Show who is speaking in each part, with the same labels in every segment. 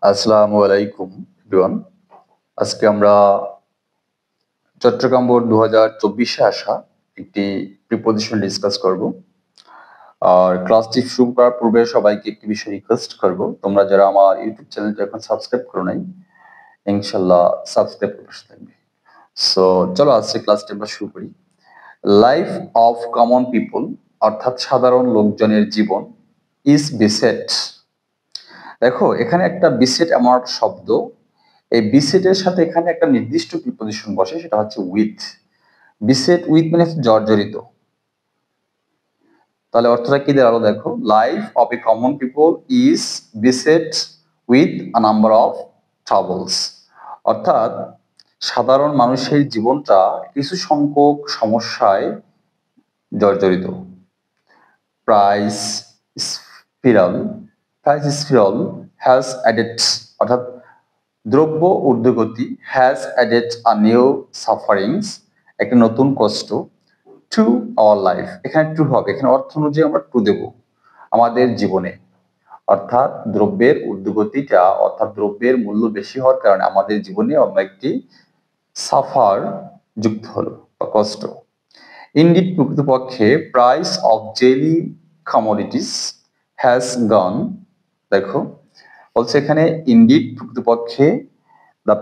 Speaker 1: আসসালামু আলাইকুম এভরিওয়ান। আজকে আমরা চট্টগ্রাম বোর্ড 2024-এ আসা একটি প্রিপোজিশন ডিসকাস করব। আর ক্লাসটি শুরু করার পূর্বে সবাইকে একটি বিষয় রিকোয়েস্ট করব, তোমরা যারা আমার ইউটিউব চ্যানেলটা এখন সাবস্ক্রাইব করো নাই, ইনশাল্লাহ সাবস্ক্রাইব করে পাশে থাকবে। সো চলো আজকে ক্লাসটি আমরা শুরু করি। লাইফ অফ কমন পিপল অর্থাৎ সাধারণ লোকজনের জীবন ইজ বিসেট। দেখো এখানে একটা বিসেট এমন একটা শব্দ, এই বিসেটের সাথে এখানে একটা নির্দিষ্ট প্রিপোজিশন বসে, সেটা হচ্ছে উইথ। বিসেট উইথ মানে জর্জরিত। তাহলে অর্থটা কি দাঁড়ালো দেখো, life of a common people is beset with a number of troubles. অর্থাৎ সাধারণ মানুষের জীবনটা কিছু সংখ্যক সমস্যায় জর্জরিত। Price spiral price spiral has added, অর্থাৎ দ্রব্য ঊর্ধ্বগতি has added a new sufferings, একটা নতুন কষ্ট টু আওয়ার লাইফ। এখানে টু হবে, এখানে অর্থ অনুযায়ী আমরা টু দেব আমাদের জীবনে। অর্থাৎ দ্রব্যের ঊর্ধ্বগতিটা, অর্থাৎ দ্রব্যের মূল্য বেশি হওয়ার কারণে আমাদের জীবনে অন্য একটি সাফার যুক্ত হলো বা কষ্ট। ইনডিড প্রকৃতপক্ষে price of daily commodities has gone. দেখো বলছে এখানে ইনডিড প্রকৃতপক্ষে the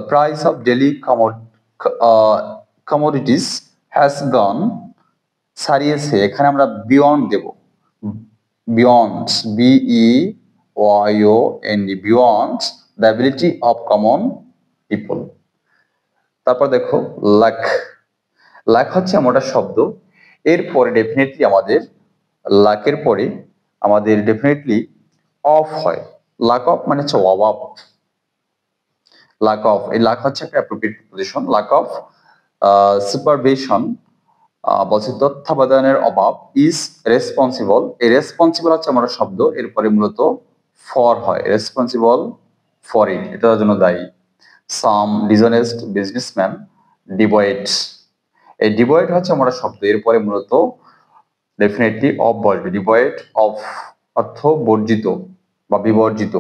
Speaker 1: price of daily commodities has gone, ছাড়িয়েছে। এখানে আমরা বিয়ন্ড দেব, beyond BEYOND, beyond the ability of common people. তারপর দেখো লাক। লাক হচ্ছে এমন একটা শব্দ, এরপরে ডেফিনেটলি আমাদের লাকের পরে আমাদের ডেফিনেটলি অফ হয়। লাক অফ মানে হচ্ছে অভাব। লাক অফ, এই লাক হচ্ছে একটা appropriate preposition. Lack of supervision বলছে তত্ত্বাবধানের অভাব, ইজ রেসপন্সিবল। এই রেসপন্সিবল হচ্ছে আমরা শব্দ, এরপরে মূলত ফর হয়, রেসপন্সিবল ফর ইট, এটার জন্য দায়ী। সাম ডিসঅনেস্ট বিজনেসম্যান ডিভয়েড, এই ডিভয়েড হচ্ছে আমরা শব্দ, এরপরে মূলত ডেফিনেটলি অফ বসবে। ডিভয়েড অফ অর্থ বর্জিত বা বিবর্জিত।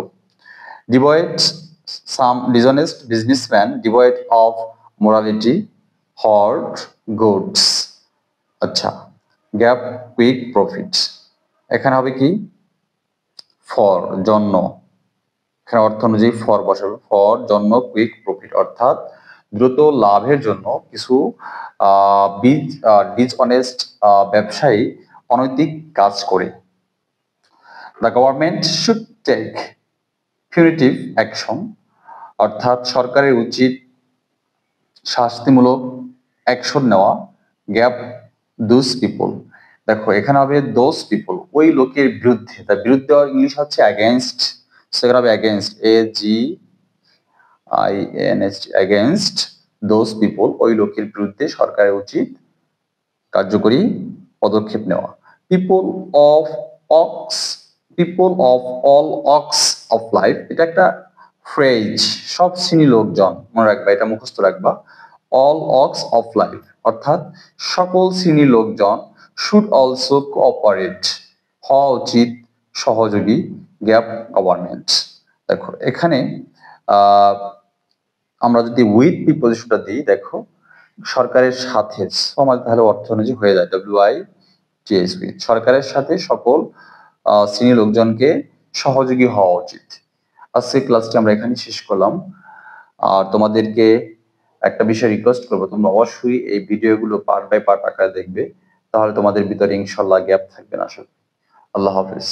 Speaker 1: Devoid some dishonest businessman devoid of morality hoard goods. আচ্ছা, গ্যাপ কুইক প্রফিট, এখানে হবে কি ফর জন্য, এখানে অর্থ অনুযায়ী ফর বসাবে, ফর জন্য কুইক প্রফিট, অর্থাৎ দ্রুত লাভের জন্য কিছু ডিসঅনেস্ট ব্যবসায়ী অনৈতিক কাজ করে। The government should take punitive action, অর্থাৎ সরকারের উচিত শাস্তিমূলক অ্যাকশন নেওয়া। গ্যাপ দোজ পিপল, দেখো এখানে হবে দোজ পিপল, ওই লোকের বিরুদ্ধে। তার বিরুদ্ধে ইংলিশ হচ্ছে অ্যাগেনস্ট, সেখানে হবে against, AGINST, against those people, ওই লোকের বিরুদ্ধে সরকারের উচিত কার্যকরী পদক্ষেপ নেওয়া। People of walks, people of all walks of life, এটা একটা ফ্রেজ, সব শ্রেণী লোকজন, মনে রাখবা, এটা মুখস্থ রাখবা। অল অক্স অফ লাইফ অর্থাৎ সকল শ্রেণীর লোকজন শুড অলসো কোঅপারেট, হওয়া উচিত সহযোগী। গ্যাপ গভর্নমেন্ট, দেখো এখানে আমরা যদি উইথ প্রিপোজিশনটা দিই, দেখো সরকারের সাথে সমাজ, তাহলে অর্থ অনুযায়ী হয়ে যায় WITH, সরকারের সাথে সকল শ্রেণী লোকজনকে সহযোগী হওয়া উচিত। আজকে ক্লাসটি আমরা এখানে শেষ করলাম। আর তোমাদেরকে একটা বিষয় রিকোয়েস্ট করবো, তোমরা অবশ্যই এই ভিডিওগুলো পার্ট বাই পার্ট আকারে দেখবে, তাহলে তোমাদের ভিতরে ইনশাল্লাহ গ্যাপ থাকবে না। আল্লাহ হাফেজ।